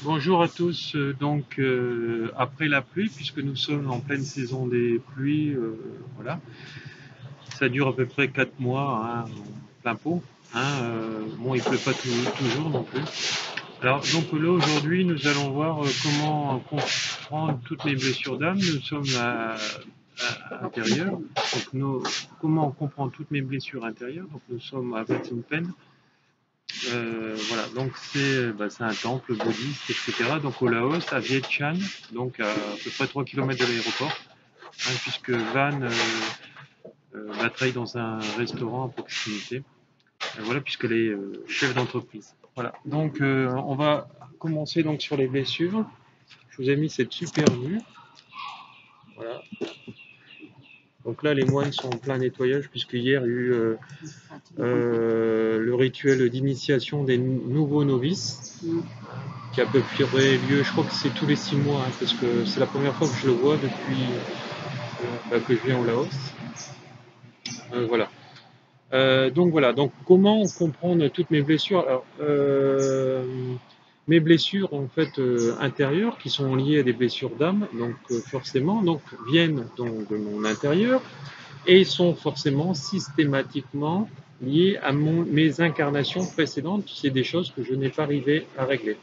Bonjour à tous. Après la pluie, puisque nous sommes en pleine saison des pluies, voilà, ça dure à peu près 4 mois, hein, en plein pot. Bon, il pleut pas toujours non plus. Alors, donc là aujourd'hui, nous allons voir comment comprendre toutes mes blessures d'âme. Nous sommes à intérieur. Comment comprendre toutes mes blessures intérieures. Donc, nous sommes à Vattenpen. Voilà, donc c'est un temple bouddhiste, etc. Donc au Laos, à Vientiane, donc à peu près 3 km de l'aéroport, hein, puisque Van travaille dans un restaurant à proximité, voilà, puisqu'elle est chef d'entreprise. Voilà, donc on va commencer donc sur les blessures. Je vous ai mis cette super vue. Voilà. Donc là, les moines sont en plein nettoyage, puisque hier il y a eu le rituel d'initiation des nouveaux novices, qui a à peu près lieu, je crois que c'est tous les 6 mois, hein, parce que c'est la première fois que je le vois depuis que je viens au Laos. Voilà. Donc comment comprendre toutes mes blessures? Alors, mes blessures en fait intérieures, qui sont liées à des blessures d'âme, donc forcément, donc viennent donc de mon intérieur et sont forcément systématiquement liées à mes incarnations précédentes. C'est des choses que je n'ai pas arrivé à régler.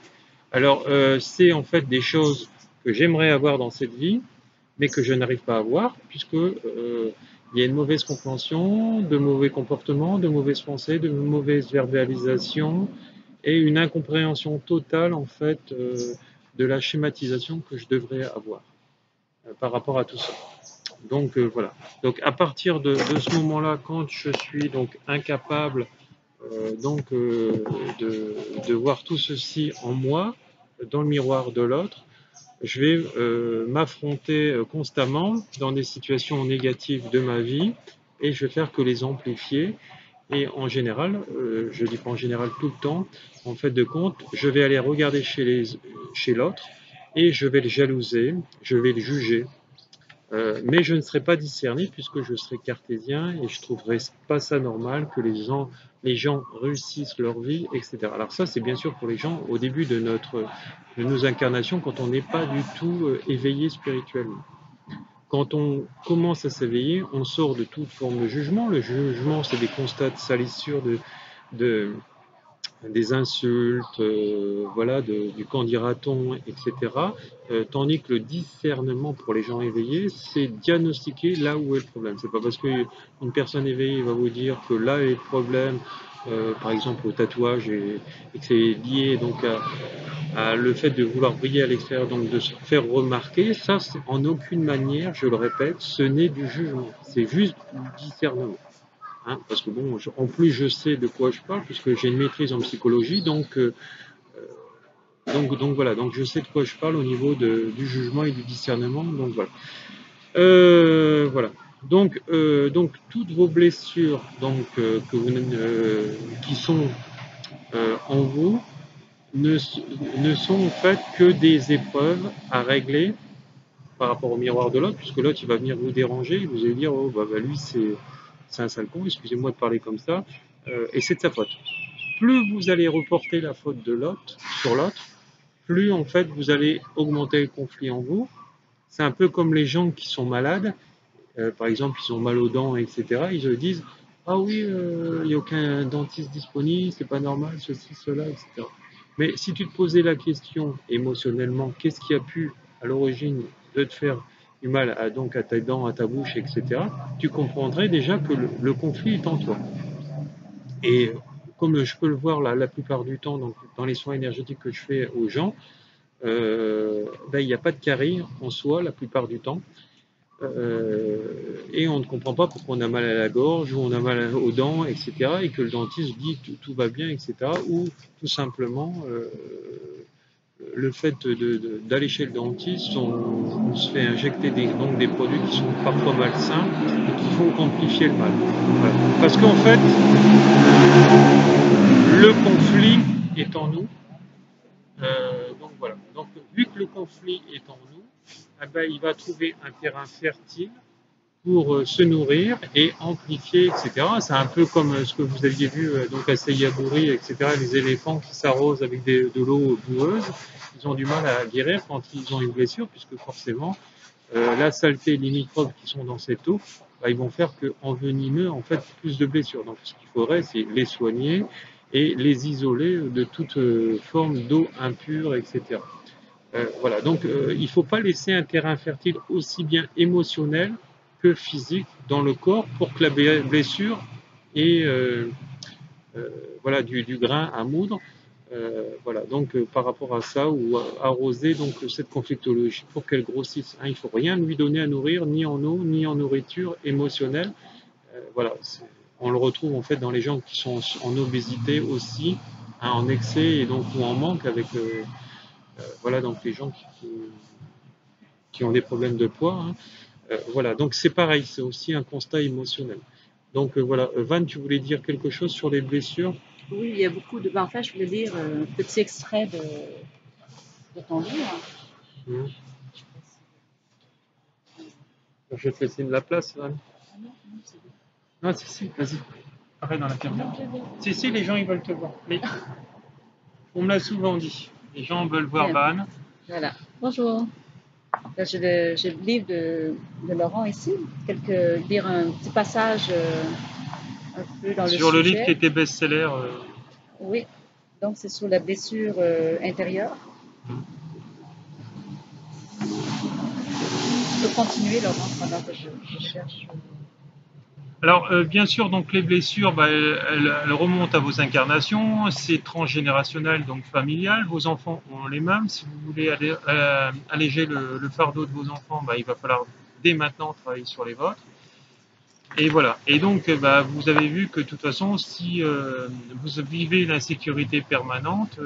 Alors, c'est en fait des choses que j'aimerais avoir dans cette vie, mais que je n'arrive pas à avoir, puisque il y a une mauvaise compréhension, de mauvais comportements, de mauvaises pensées, de mauvaises verbalisations, et une incompréhension totale en fait de la schématisation que je devrais avoir par rapport à tout ça. Donc voilà. Donc à partir de ce moment-là, quand je suis donc incapable de voir tout ceci en moi, dans le miroir de l'autre, je vais m'affronter constamment dans des situations négatives de ma vie et je vais faire que les amplifier. Et en général, je dis pas en général tout le temps, en fait de compte, je vais aller regarder chez l'autre et je vais le jalouser, je vais le juger, mais je ne serai pas discerné puisque je serai cartésien et je ne trouverai pas ça normal que les gens réussissent leur vie, etc. Alors ça, c'est bien sûr pour les gens au début de nos incarnations, quand on n'est pas du tout éveillé spirituellement. Quand on commence à s'éveiller, on sort de toute forme de jugement. Le jugement, c'est des constats de salissure, de, des insultes, voilà, du qu'en dira-t-on, etc. Tandis que le discernement pour les gens éveillés, c'est diagnostiquer là où est le problème. C'est pas parce qu'une personne éveillée va vous dire que là est le problème, par exemple au tatouage, et que c'est lié donc à le fait de vouloir briller à l'extérieur, donc de se faire remarquer, ça, en aucune manière, je le répète, ce n'est du jugement, c'est juste du discernement. Hein, parce que bon, en plus je sais de quoi je parle puisque j'ai une maîtrise en psychologie, donc voilà, donc je sais de quoi je parle au niveau du jugement et du discernement, donc voilà. Voilà. Donc toutes vos blessures qui sont en vous ne sont en fait que des épreuves à régler par rapport au miroir de l'autre, puisque l'autre il va venir vous déranger, vous allez dire oh lui c'est un sale con, excusez-moi de parler comme ça, et c'est de sa faute. Plus vous allez reporter la faute de l'autre sur l'autre, plus en fait vous allez augmenter le conflit en vous. C'est un peu comme les gens qui sont malades, par exemple ils ont mal aux dents, etc. Ils se disent ah oui, il n'y a aucun dentiste disponible, c'est pas normal, ceci, cela, etc. Mais si tu te posais la question émotionnellement, qu'est-ce qui a pu à l'origine de te faire du mal donc à tes dents, à ta bouche, etc., tu comprendrais déjà que le conflit est en toi. Et comme je peux le voir la plupart du temps donc, dans les soins énergétiques que je fais aux gens, il n'y a pas de carie en soi la plupart du temps. Et on ne comprend pas pourquoi on a mal à la gorge ou on a mal aux dents, etc. Et que le dentiste dit que tout va bien, etc. Ou tout simplement le fait d'aller chez le dentiste, on se fait injecter donc des produits qui sont parfois malsains et qui font amplifier le mal. Voilà. Parce qu'en fait, le conflit est en nous. Donc voilà. Vu que le conflit est en nous, il va trouver un terrain fertile pour se nourrir et amplifier, etc. C'est un peu comme ce que vous aviez vu donc à Seyaburi, etc. Les éléphants qui s'arrosent avec de l'eau boueuse, ils ont du mal à guérir quand ils ont une blessure, puisque forcément la saleté, les microbes qui sont dans cette eau, bah, ils vont faire qu'envenimer en fait plus de blessures. Donc ce qu'il faudrait, c'est les soigner et les isoler de toute forme d'eau impure, etc. Voilà, donc il ne faut pas laisser un terrain fertile aussi bien émotionnel que physique dans le corps pour que la blessure ait voilà, du grain à moudre. Voilà, donc par rapport à ça, ou arroser donc cette conflictologie pour qu'elle grossisse. Hein, il ne faut rien lui donner à nourrir, ni en eau, ni en nourriture émotionnelle. Voilà, on le retrouve en fait dans les gens qui sont en obésité aussi, hein, en excès et donc ou en manque avec voilà, donc les gens qui ont des problèmes de poids. Hein. Voilà, donc c'est pareil, c'est aussi un constat émotionnel. Donc voilà, Van, tu voulais dire quelque chose sur les blessures? Oui, il y a beaucoup de. En fait, je voulais lire un petit extrait de ton livre. Mmh. Je vais te laisser de la place, Van. Ah non, non, c'est bon. Ah, si, vas-y, arrête dans la caméra. Non, je vais. Si, les gens, ils veulent te voir. Mais on me l'a souvent dit. Les gens veulent voir Bien, Van. voilà. Bonjour. Là, j'ai le livre de Laurent ici. Lire un petit passage un peu dans le Sur le livre qui sujet. était best-seller. Oui, donc c'est sur la blessure intérieure. Je peux continuer, Laurent, pendant que je cherche. Alors, bien sûr, donc les blessures, bah, elles remontent à vos incarnations. C'est transgénérationnel, donc familial. Vos enfants ont les mêmes. Si vous voulez alléger le fardeau de vos enfants, bah, il va falloir dès maintenant travailler sur les vôtres. Et voilà. Et donc, bah, vous avez vu que de toute façon, si vous vivez l'insécurité permanente,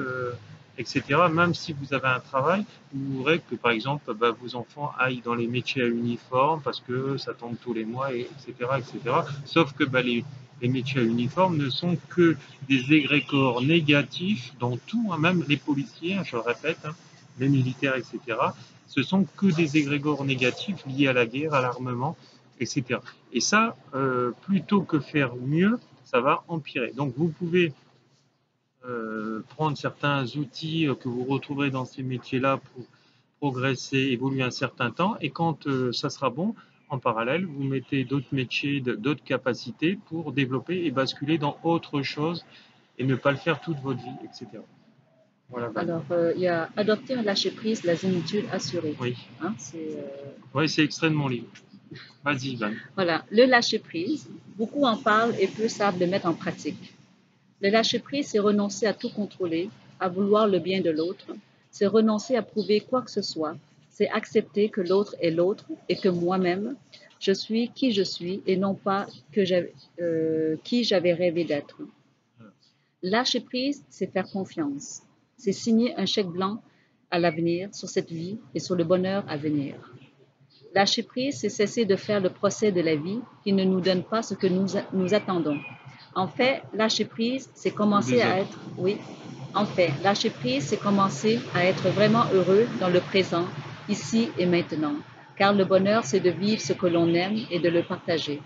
etc., même si vous avez un travail, vous voudrez que, par exemple, bah, vos enfants aillent dans les métiers à uniforme parce que ça tombe tous les mois, etc., etc. Sauf que bah, les métiers à uniforme ne sont que des égrégores négatifs dans tout, hein, même les policiers, hein, je le répète, hein, les militaires, etc. Ce sont que des égrégores négatifs liés à la guerre, à l'armement, etc. Et ça, plutôt que faire mieux, ça va empirer. Donc vous pouvez prendre certains outils que vous retrouverez dans ces métiers-là pour progresser, évoluer un certain temps, et quand ça sera bon, en parallèle, vous mettez d'autres métiers, d'autres capacités pour développer et basculer dans autre chose et ne pas le faire toute votre vie, etc. Voilà, Val. Alors, il y a adopter un lâcher-prise, la zénitude assurée. Oui, Hein, oui, c'est extrait de mon livre. Vas-y, Van. voilà, le lâcher-prise, beaucoup en parlent et peu savent le mettre en pratique. Le lâcher-prise, c'est renoncer à tout contrôler, à vouloir le bien de l'autre, c'est renoncer à prouver quoi que ce soit, c'est accepter que l'autre est l'autre et que moi-même, je suis qui je suis et non pas qui j'avais rêvé d'être. Lâcher prise, c'est faire confiance. C'est signer un chèque blanc à l'avenir, sur cette vie et sur le bonheur à venir. Lâcher prise, c'est cesser de faire le procès de la vie qui ne nous donne pas ce que nous attendons. En fait, lâcher prise, c'est commencer à être, oui, en fait, lâcher prise, c'est commencer à être vraiment heureux dans le présent, ici et maintenant. Car le bonheur, c'est de vivre ce que l'on aime et de le partager.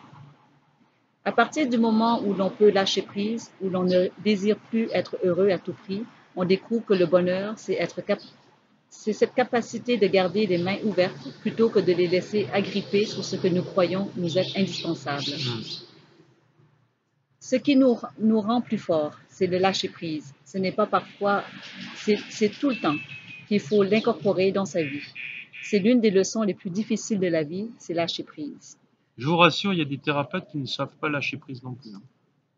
À partir du moment où l'on peut lâcher prise, où l'on ne désire plus être heureux à tout prix, on découvre que le bonheur, c'est cette capacité de garder les mains ouvertes plutôt que de les laisser agripper sur ce que nous croyons nous être indispensable. Ce qui nous rend plus forts, c'est le lâcher prise. Ce n'est pas parfois, c'est tout le temps qu'il faut l'incorporer dans sa vie. C'est l'une des leçons les plus difficiles de la vie, c'est lâcher prise. Je vous rassure, il y a des thérapeutes qui ne savent pas lâcher prise non plus. Hein.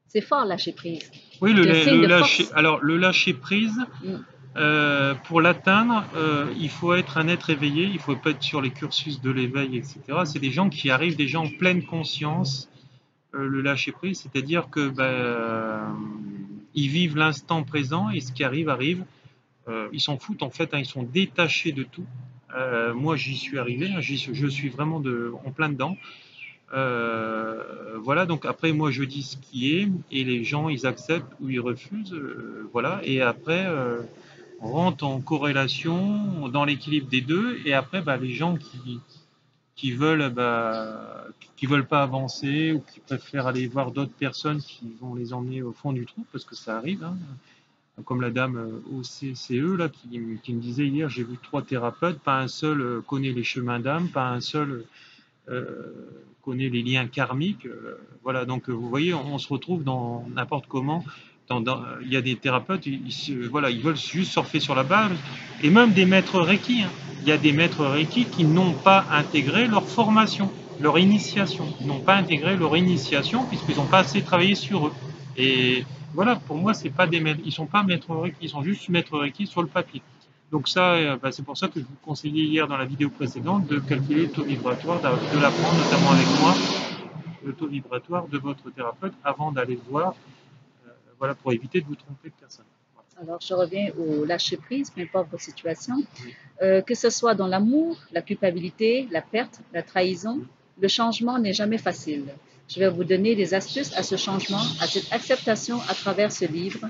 C'est fort lâcher prise. Oui, le lâcher prise, Mm. pour l'atteindre, il faut être un être éveillé, il faut pas être sur les cursus de l'éveil, etc. C'est des gens qui arrivent déjà en pleine conscience, le lâcher prise, c'est-à-dire que ils vivent l'instant présent et ce qui arrive arrive. Ils s'en foutent en fait, hein, ils sont détachés de tout. Moi, j'y suis arrivé, hein, je suis vraiment en plein dedans. Voilà, donc après, moi, je dis ce qui est, et les gens, ils acceptent ou ils refusent, voilà, et après, on rentre en corrélation dans l'équilibre des deux, et après, bah, les gens qui veulent, qui veulent pas avancer ou qui préfèrent aller voir d'autres personnes qui vont les emmener au fond du trou, parce que ça arrive, hein. Comme la dame au CCE là, qui me disait hier, j'ai vu 3 thérapeutes, pas un seul connaît les chemins d'âme, pas un seul connaît les liens karmiques. Voilà, donc vous voyez, on se retrouve dans n'importe comment. Il y a des thérapeutes, voilà, ils veulent juste surfer sur la balle, et même des maîtres Reiki, hein. Il y a des maîtres Reiki qui n'ont pas intégré leur formation, leur initiation. Ils n'ont pas intégré leur initiation puisqu'ils n'ont pas assez travaillé sur eux. Et voilà, pour moi, c'est pas des maîtres, ils sont pas maîtres Reiki, ils sont juste maîtres Reiki sur le papier. Donc ça, c'est pour ça que je vous conseillais hier dans la vidéo précédente de calculer le taux vibratoire, de l'apprendre notamment avec moi, le taux vibratoire de votre thérapeute avant d'aller le voir, voilà, pour éviter de vous tromper de personne. Voilà. Alors, je reviens au lâcher-prise, peu importe votre situation. Oui. Que ce soit dans l'amour, la culpabilité, la perte, la trahison, Oui. le changement n'est jamais facile. Je vais vous donner des astuces à ce changement, à cette acceptation à travers ce livre.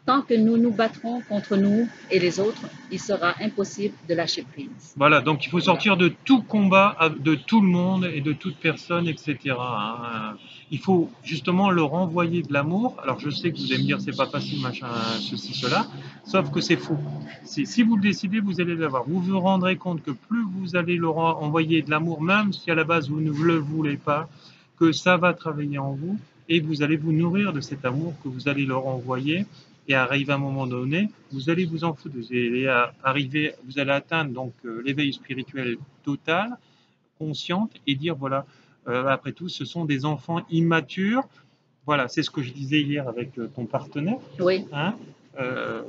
Tant que nous nous battrons contre nous et les autres, il sera impossible de lâcher prise. Voilà, donc il faut sortir de tout combat, de tout le monde et de toute personne, etc., hein. Il faut justement leur envoyer de l'amour. Alors je sais que vous allez me dire c'est pas facile, machin, ceci, cela, sauf que c'est faux. Si vous le décidez, vous allez l'avoir. Vous vous rendrez compte que plus vous allez leur envoyer de l'amour, même si à la base vous ne le voulez pas, que ça va travailler en vous et vous allez vous nourrir de cet amour que vous allez leur envoyer. Et arrive à un moment donné, vous allez vous en foutre, vous allez arriver, vous allez atteindre donc l'éveil spirituel total, consciente, et dire voilà, après tout, ce sont des enfants immatures. Voilà, c'est ce que je disais hier avec ton partenaire. Oui. Hein,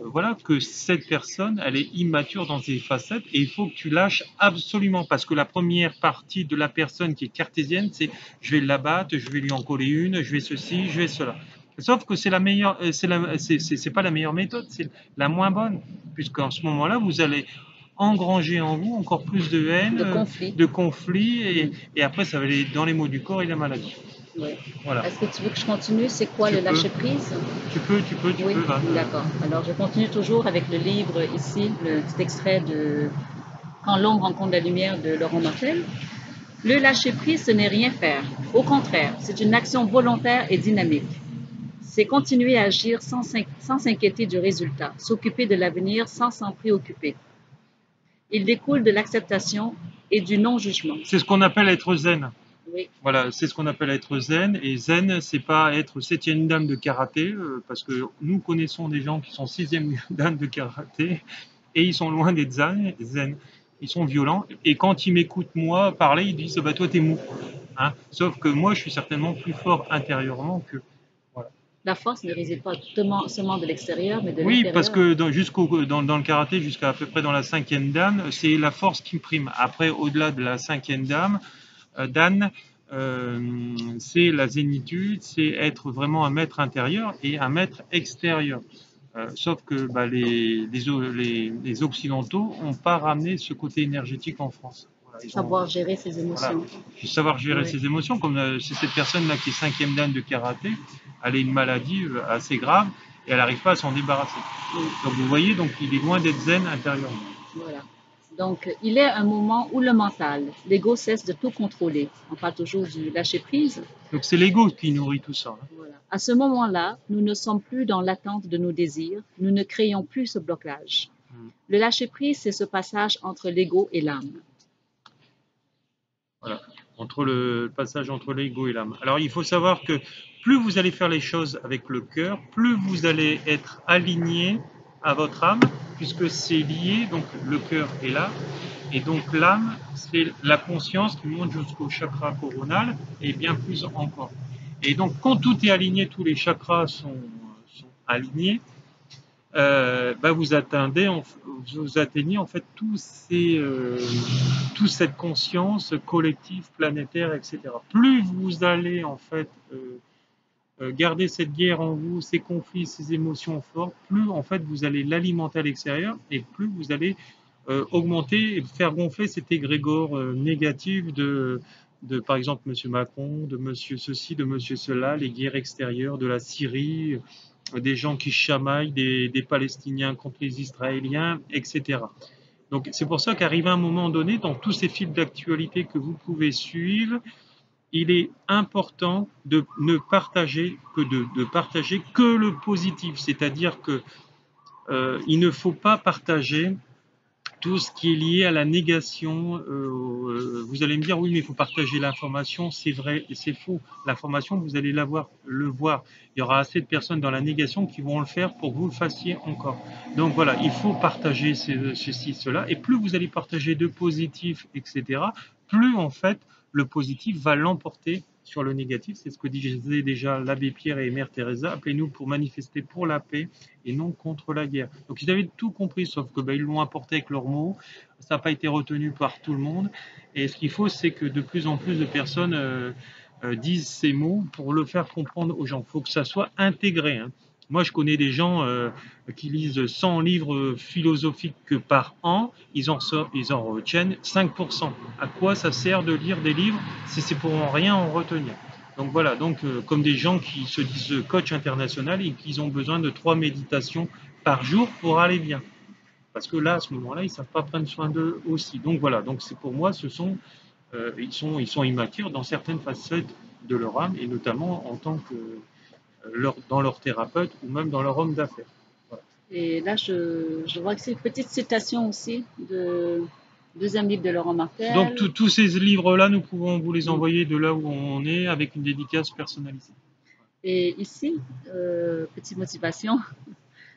voilà, que cette personne, elle est immature dans ses facettes et il faut que tu lâches absolument parce que la première partie de la personne qui est cartésienne, c'est je vais l'abattre, je vais lui en coller une, je vais ceci, je vais cela. Sauf que c'est la meilleure, c'est pas la meilleure méthode, c'est la moins bonne, puisqu'en ce moment-là, vous allez engranger en vous encore plus de haine, de conflits, et après ça va aller dans les maux du corps et la maladie. Oui. Voilà. Est-ce que tu veux que je continue? C'est quoi le lâcher-prise? Tu peux. Oui, d'accord. Alors, je continue toujours avec le livre ici, le petit extrait de Quand l'ombre rencontre la lumière de Laurent Martel. Le lâcher-prise, ce n'est rien faire. Au contraire, c'est une action volontaire et dynamique. C'est continuer à agir sans s'inquiéter du résultat, s'occuper de l'avenir sans s'en préoccuper. Il découle de l'acceptation et du non-jugement. C'est ce qu'on appelle être zen. Oui. Voilà, c'est ce qu'on appelle être zen. Et zen, c'est pas être septième dame de karaté, parce que nous connaissons des gens qui sont sixième dame de karaté et ils sont loin d'être zen. Ils sont violents. Et quand ils m'écoutent moi parler, ils disent bah toi t'es mou. Hein, sauf que moi je suis certainement plus fort intérieurement que. Voilà. La force ne réside pas seulement de l'extérieur, mais de Oui, l'intérieur. parce que dans le karaté, jusqu'à à peu près dans la cinquième dame, c'est la force qui prime. Après, au-delà de la cinquième dame, Dan, c'est la zénitude, c'est être vraiment un maître intérieur et un maître extérieur. Sauf que les Occidentaux n'ont pas ramené ce côté énergétique en France. Voilà, savoir gérer ses émotions. Voilà. Savoir gérer ses émotions, comme c'est cette personne-là qui est cinquième dan de karaté, elle a une maladie assez grave et elle n'arrive pas à s'en débarrasser. Oui. Donc vous voyez, donc il est loin d'être zen intérieurement. Voilà. Donc, il est un moment où le mental, l'ego cesse de tout contrôler. On parle toujours du lâcher-prise. Donc c'est l'ego qui nourrit tout ça. Hein. Voilà. À ce moment-là, nous ne sommes plus dans l'attente de nos désirs, nous ne créons plus ce blocage. Le lâcher-prise, c'est ce passage entre l'ego et l'âme. Voilà, entre le passage entre l'ego et l'âme. Alors il faut savoir que plus vous allez faire les choses avec le cœur, plus vous allez être aligné à votre âme, puisque c'est lié, donc le cœur est là, et donc l'âme, c'est la conscience qui monte jusqu'au chakra coronal, et bien plus encore. Et donc quand tout est aligné, tous les chakras sont alignés, vous atteignez en fait toute cette conscience collective, planétaire, etc. Plus vous allez en fait garder cette guerre en vous, ces conflits, ces émotions fortes, plus en fait vous allez l'alimenter à l'extérieur et plus vous allez augmenter et faire gonfler cet égrégore négatif de par exemple M. Macron, de M. ceci, de M. cela, les guerres extérieures, de la Syrie, des gens qui chamaillent, des Palestiniens contre les Israéliens, etc. Donc c'est pour ça qu'arrivé à un moment donné, dans tous ces fils d'actualité que vous pouvez suivre, il est important de ne partager de partager que le positif, c'est-à-dire que il ne faut pas partager tout ce qui est lié à la négation. Vous allez me dire, oui, mais il faut partager l'information, c'est vrai et c'est faux. L'information, vous allez le voir. Il y aura assez de personnes dans la négation qui vont le faire pour que vous le fassiez encore. Donc voilà, il faut partager ceci, cela. Et plus vous allez partager de positifs, etc., plus en fait, le positif va l'emporter sur le négatif. C'est ce que disait déjà l'abbé Pierre et Mère Teresa. Appelez-nous pour manifester pour la paix et non contre la guerre. Donc ils avaient tout compris, sauf que ils l'ont apporté avec leurs mots. Ça n'a pas été retenu par tout le monde. Et ce qu'il faut, c'est que de plus en plus de personnes disent ces mots pour le faire comprendre aux gens. Il faut que ça soit intégré. Hein. Moi, je connais des gens qui lisent 100 livres philosophiques par an, ils en retiennent 5%. À quoi ça sert de lire des livres si c'est pour rien en retenir? Donc voilà, comme des gens qui se disent coach international et qui ont besoin de 3 méditations par jour pour aller bien. Parce que là, à ce moment-là, ils ne savent pas prendre soin d'eux aussi. Donc voilà, donc c'est pour moi, ils sont immatures dans certaines facettes de leur âme, et notamment en tant que dans leur thérapeute ou même dans leur homme d'affaires. Voilà. Et là, je vois que c'est une petite citation aussi de deuxième livre de Laurent Donc Martel. tous ces livres-là, nous pouvons vous les envoyer de là où on est avec une dédicace personnalisée. Et ici, petite motivation,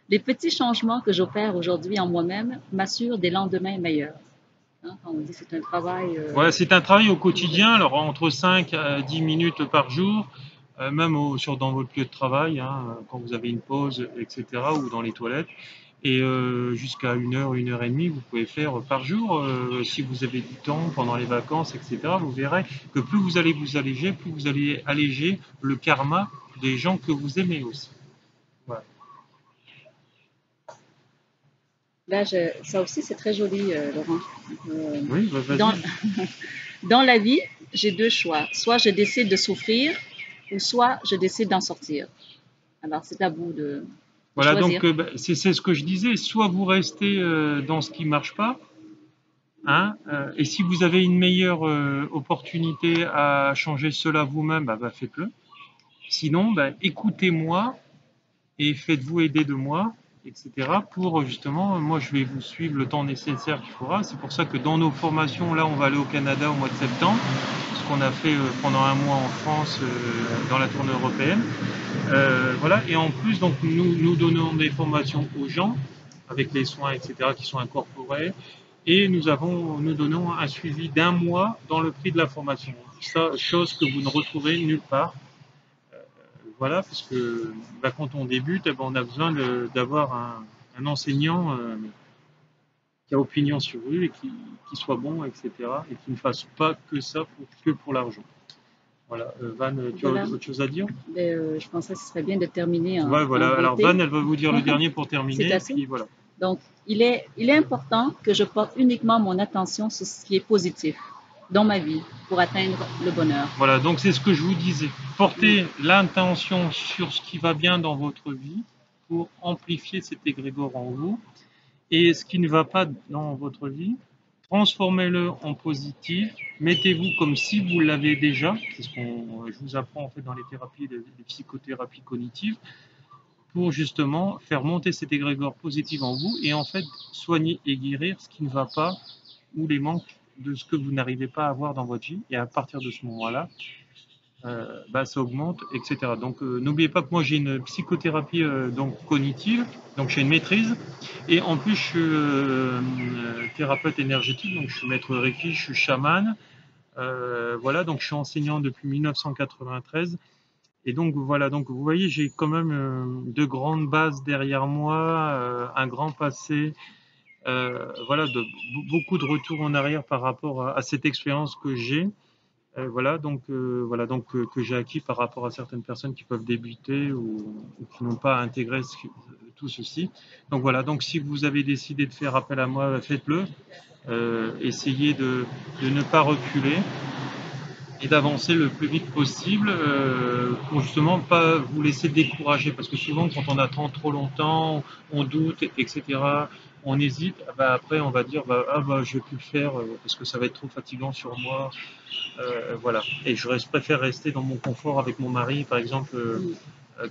les petits changements que j'opère aujourd'hui en moi-même m'assurent des lendemains meilleurs. Hein, on dit c'est un travail. Voilà, c'est un travail au quotidien, alors entre 5 à 10 minutes par jour, même dans votre lieu de travail, hein, quand vous avez une pause, etc., ou dans les toilettes. Et jusqu'à 1 heure et demie, vous pouvez faire par jour, si vous avez du temps pendant les vacances, etc. Vous verrez que plus vous allez vous alléger, plus vous allez alléger le karma des gens que vous aimez aussi. Voilà. Là, ça aussi, c'est très joli, Laurent. Oui, Dans, vas-y. dans la vie, j'ai deux choix. Soit je décide de souffrir, ou soit je décide d'en sortir. Alors, c'est à vous de Voilà, choisir. donc c'est ce que je disais, soit vous restez dans ce qui marche pas, hein, et si vous avez une meilleure opportunité à changer cela vous-même, faites-le. Sinon, écoutez-moi et faites-vous aider de moi, etc. Pour justement, moi je vais vous suivre le temps nécessaire qu'il faudra. C'est pour ça que dans nos formations, là on va aller au Canada au mois de septembre, ce qu'on a fait pendant un mois en France dans la tournée européenne. Voilà, et en plus, donc nous donnons des formations aux gens avec les soins, etc., qui sont incorporés. Et nous donnons un suivi d'1 mois dans le prix de la formation. Ça, chose que vous ne retrouverez nulle part. Voilà, parce que quand on débute, on a besoin d'avoir un enseignant qui a opinion sur lui et qui soit bon, etc. Et qui ne fasse pas que ça que pour l'argent. Voilà, Van, tu as Voilà. autre chose à dire? Je penserais que ce serait bien de terminer Ouais, en voilà. Alors beauté. Van, elle va vous dire le dernier pour C'est terminer, et assez. puis voilà. Donc, il est important que je porte uniquement mon attention sur ce qui est positif dans ma vie pour atteindre le bonheur. Voilà, donc c'est ce que je vous disais. Portez l'intention sur ce qui va bien dans votre vie pour amplifier cet égrégore en vous. Et ce qui ne va pas dans votre vie, transformez-le en positif. Mettez-vous comme si vous l'avez déjà. C'est ce que je vous apprends en fait dans les thérapies, les psychothérapies cognitives, pour justement faire monter cet égrégore positif en vous et en fait soigner et guérir ce qui ne va pas ou les manques de ce que vous n'arrivez pas à avoir dans votre vie. Et à partir de ce moment-là, ça augmente, etc. Donc n'oubliez pas que moi j'ai une psychothérapie donc cognitive, donc j'ai une maîtrise, et en plus je suis thérapeute énergétique, donc je suis maître Reiki, je suis chaman, voilà, donc je suis enseignant depuis 1993. Et donc voilà, donc vous voyez, j'ai quand même de grandes bases derrière moi, un grand passé, voilà, beaucoup de retours en arrière par rapport à cette expérience que j'ai. Voilà, que j'ai acquis par rapport à certaines personnes qui peuvent débuter ou qui n'ont pas intégré tout ceci. Donc voilà, donc si vous avez décidé de faire appel à moi, faites-le. Essayez de ne pas reculer. et d'avancer le plus vite possible pour justement pas vous laisser décourager. Parce que souvent, quand on attend trop longtemps, on doute, etc., on hésite, bah, après on va dire ah, bah, je vais plus le faire parce que ça va être trop fatigant sur moi. Voilà. Et préfère rester dans mon confort avec mon mari, par exemple. Mm.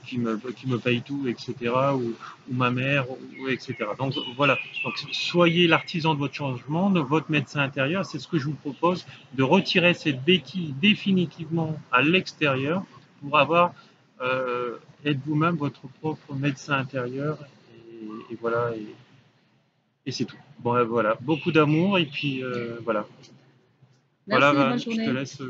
Qui me paye tout, etc., ou ma mère, etc. Donc voilà, donc, soyez l'artisan de votre changement, de votre médecin intérieur, c'est ce que je vous propose, de retirer cette béquille définitivement à l'extérieur pour être vous-même votre propre médecin intérieur, et voilà, et c'est tout. Bon, voilà, beaucoup d'amour, et puis voilà. Merci, Voilà, bonne Van, je te journée. laisse.